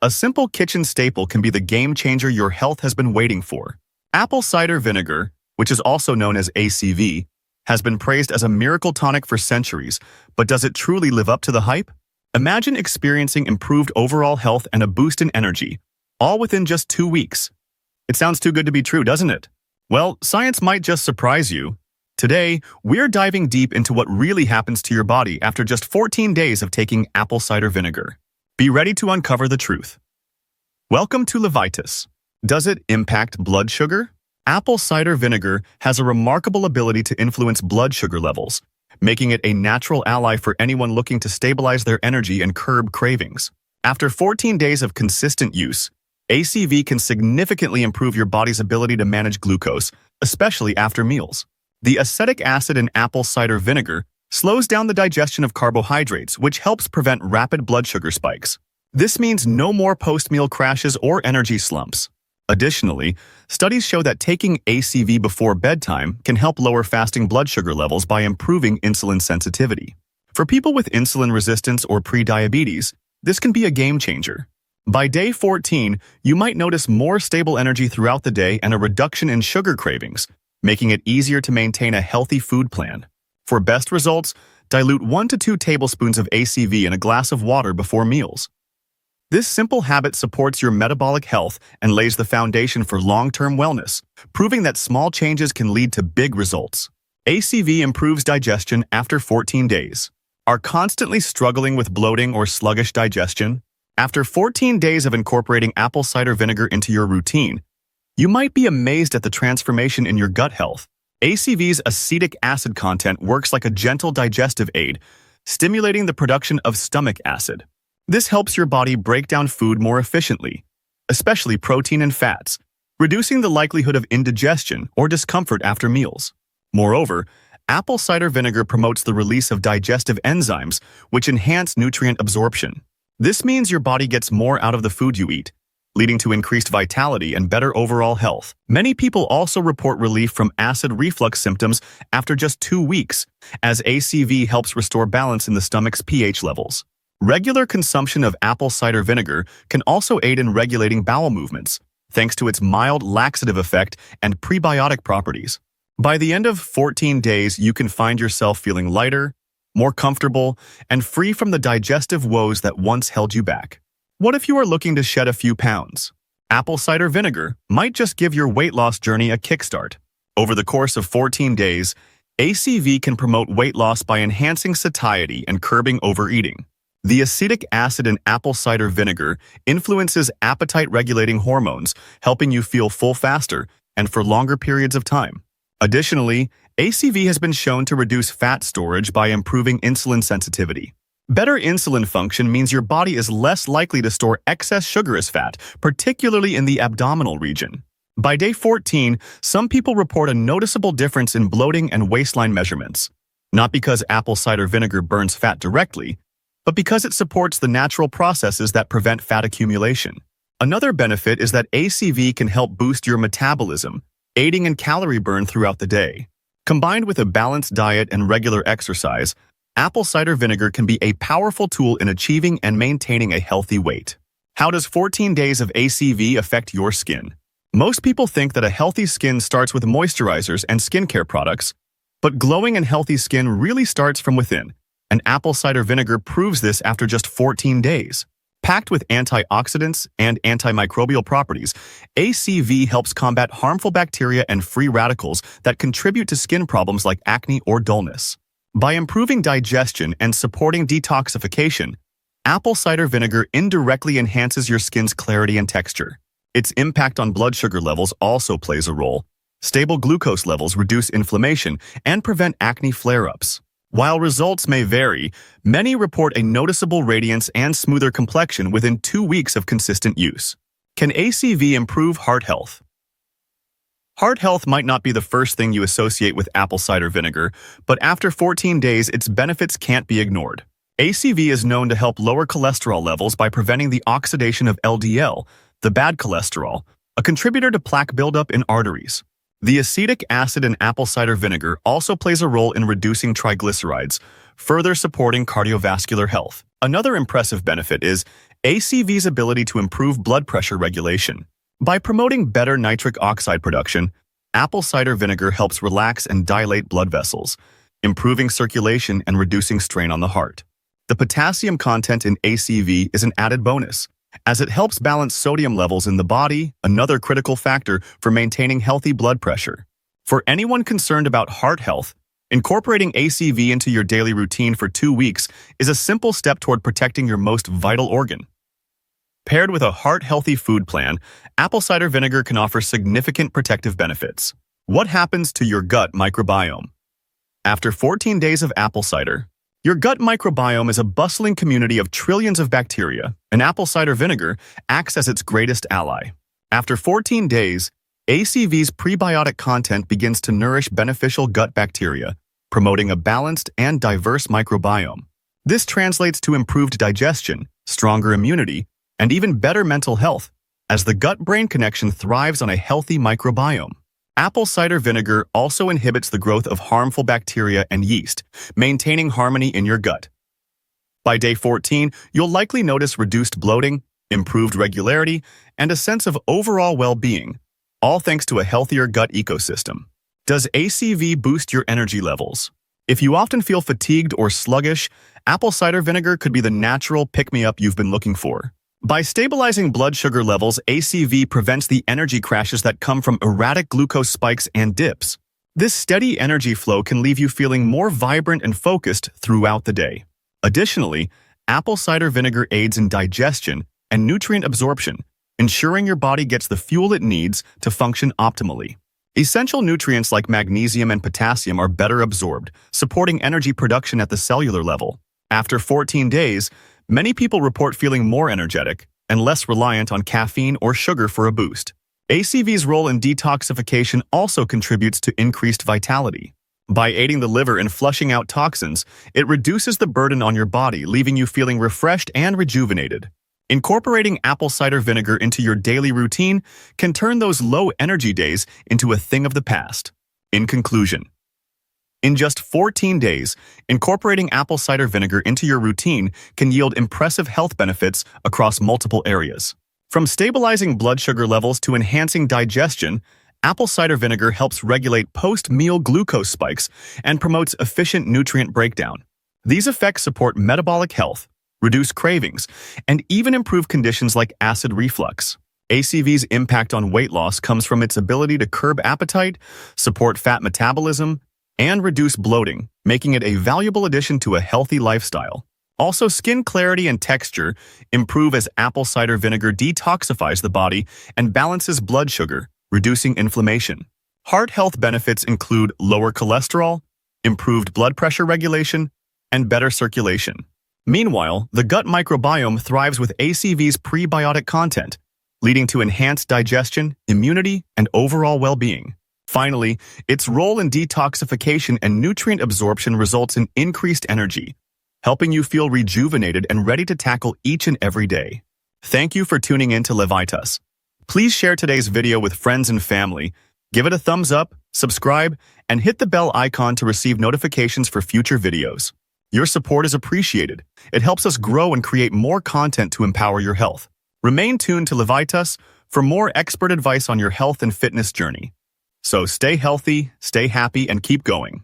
A simple kitchen staple can be the game changer your health has been waiting for. Apple cider vinegar, which is also known as ACV, has been praised as a miracle tonic for centuries, but does it truly live up to the hype? Imagine experiencing improved overall health and a boost in energy, all within just 2 weeks. It sounds too good to be true, doesn't it? Well, science might just surprise you. Today, we're diving deep into what really happens to your body after just 14 days of taking apple cider vinegar. Be ready to uncover the truth. Welcome to Levitas. Does it impact blood sugar? Apple cider vinegar has a remarkable ability to influence blood sugar levels, making it a natural ally for anyone looking to stabilize their energy and curb cravings. After 14 days of consistent use, ACV can significantly improve your body's ability to manage glucose, especially after meals. The acetic acid in apple cider vinegar slows down the digestion of carbohydrates, which helps prevent rapid blood sugar spikes. This means no more post-meal crashes or energy slumps. Additionally, studies show that taking ACV before bedtime can help lower fasting blood sugar levels by improving insulin sensitivity. For people with insulin resistance or pre-diabetes, this can be a game changer. By day 14, you might notice more stable energy throughout the day and a reduction in sugar cravings, making it easier to maintain a healthy food plan. For best results, dilute 1 to 2 tablespoons of ACV in a glass of water before meals. This simple habit supports your metabolic health and lays the foundation for long-term wellness, proving that small changes can lead to big results. ACV improves digestion after 14 days. Are constantly struggling with bloating or sluggish digestion? After 14 days of incorporating apple cider vinegar into your routine, you might be amazed at the transformation in your gut health. ACV's acetic acid content works like a gentle digestive aid, stimulating the production of stomach acid. This helps your body break down food more efficiently, especially protein and fats, reducing the likelihood of indigestion or discomfort after meals. Moreover, apple cider vinegar promotes the release of digestive enzymes, which enhance nutrient absorption. This means your body gets more out of the food you eat, leading to increased vitality and better overall health. Many people also report relief from acid reflux symptoms after just 2 weeks, as ACV helps restore balance in the stomach's pH levels. Regular consumption of apple cider vinegar can also aid in regulating bowel movements, thanks to its mild laxative effect and prebiotic properties. By the end of 14 days, you can find yourself feeling lighter, more comfortable, and free from the digestive woes that once held you back. What if you are looking to shed a few pounds? Apple cider vinegar might just give your weight loss journey a kickstart. Over the course of 14 days, ACV can promote weight loss by enhancing satiety and curbing overeating. The acetic acid in apple cider vinegar influences appetite-regulating hormones, helping you feel full faster and for longer periods of time. Additionally, ACV has been shown to reduce fat storage by improving insulin sensitivity. Better insulin function means your body is less likely to store excess sugar as fat, particularly in the abdominal region. By day 14, some people report a noticeable difference in bloating and waistline measurements, not because apple cider vinegar burns fat directly, but because it supports the natural processes that prevent fat accumulation. Another benefit is that ACV can help boost your metabolism, aiding in calorie burn throughout the day. Combined with a balanced diet and regular exercise, apple cider vinegar can be a powerful tool in achieving and maintaining a healthy weight. How does 14 days of ACV affect your skin? Most people think that a healthy skin starts with moisturizers and skincare products, but glowing and healthy skin really starts from within. And apple cider vinegar proves this after just 14 days. Packed with antioxidants and antimicrobial properties, ACV helps combat harmful bacteria and free radicals that contribute to skin problems like acne or dullness. By improving digestion and supporting detoxification, apple cider vinegar indirectly enhances your skin's clarity and texture. Its impact on blood sugar levels also plays a role. Stable glucose levels reduce inflammation and prevent acne flare-ups. While results may vary, many report a noticeable radiance and smoother complexion within 2 weeks of consistent use. Can ACV improve heart health? Heart health might not be the first thing you associate with apple cider vinegar, but after 14 days, its benefits can't be ignored. ACV is known to help lower cholesterol levels by preventing the oxidation of LDL, the bad cholesterol, a contributor to plaque buildup in arteries. The acetic acid in apple cider vinegar also plays a role in reducing triglycerides, further supporting cardiovascular health. Another impressive benefit is ACV's ability to improve blood pressure regulation. By promoting better nitric oxide production, apple cider vinegar helps relax and dilate blood vessels, improving circulation and reducing strain on the heart. The potassium content in ACV is an added bonus, as it helps balance sodium levels in the body, another critical factor for maintaining healthy blood pressure. For anyone concerned about heart health, incorporating ACV into your daily routine for 2 weeks is a simple step toward protecting your most vital organ. Paired with a heart-healthy food plan, apple cider vinegar can offer significant protective benefits. What happens to your gut microbiome? After 14 days of apple cider, your gut microbiome is a bustling community of trillions of bacteria, and apple cider vinegar acts as its greatest ally. After 14 days, ACV's prebiotic content begins to nourish beneficial gut bacteria, promoting a balanced and diverse microbiome. This translates to improved digestion, stronger immunity, and even better mental health, as the gut-brain connection thrives on a healthy microbiome. Apple cider vinegar also inhibits the growth of harmful bacteria and yeast, maintaining harmony in your gut. By day 14, you'll likely notice reduced bloating, improved regularity, and a sense of overall well-being, all thanks to a healthier gut ecosystem. Does ACV boost your energy levels? If you often feel fatigued or sluggish, apple cider vinegar could be the natural pick-me-up you've been looking for. By stabilizing blood sugar levels, ACV prevents the energy crashes that come from erratic glucose spikes and dips. This steady energy flow can leave you feeling more vibrant and focused throughout the day. Additionally, apple cider vinegar aids in digestion and nutrient absorption, ensuring your body gets the fuel it needs to function optimally. Essential nutrients like magnesium and potassium are better absorbed, supporting energy production at the cellular level. After 14 days, many people report feeling more energetic and less reliant on caffeine or sugar for a boost. ACV's role in detoxification also contributes to increased vitality. By aiding the liver in flushing out toxins, it reduces the burden on your body, leaving you feeling refreshed and rejuvenated. Incorporating apple cider vinegar into your daily routine can turn those low-energy days into a thing of the past. In conclusion, in just 14 days, incorporating apple cider vinegar into your routine can yield impressive health benefits across multiple areas. From stabilizing blood sugar levels to enhancing digestion, apple cider vinegar helps regulate post-meal glucose spikes and promotes efficient nutrient breakdown. These effects support metabolic health, reduce cravings, and even improve conditions like acid reflux. ACV's impact on weight loss comes from its ability to curb appetite, support fat metabolism, and reduce bloating, making it a valuable addition to a healthy lifestyle. Also, skin clarity and texture improve as apple cider vinegar detoxifies the body and balances blood sugar, reducing inflammation. Heart health benefits include lower cholesterol, improved blood pressure regulation, and better circulation. Meanwhile, the gut microbiome thrives with ACV's prebiotic content, leading to enhanced digestion, immunity, and overall well-being. Finally, its role in detoxification and nutrient absorption results in increased energy, helping you feel rejuvenated and ready to tackle each and every day. Thank you for tuning in to Levitas. Please share today's video with friends and family, give it a thumbs up, subscribe, and hit the bell icon to receive notifications for future videos. Your support is appreciated. It helps us grow and create more content to empower your health. Remain tuned to Levitas for more expert advice on your health and fitness journey. So stay healthy, stay happy, and keep going.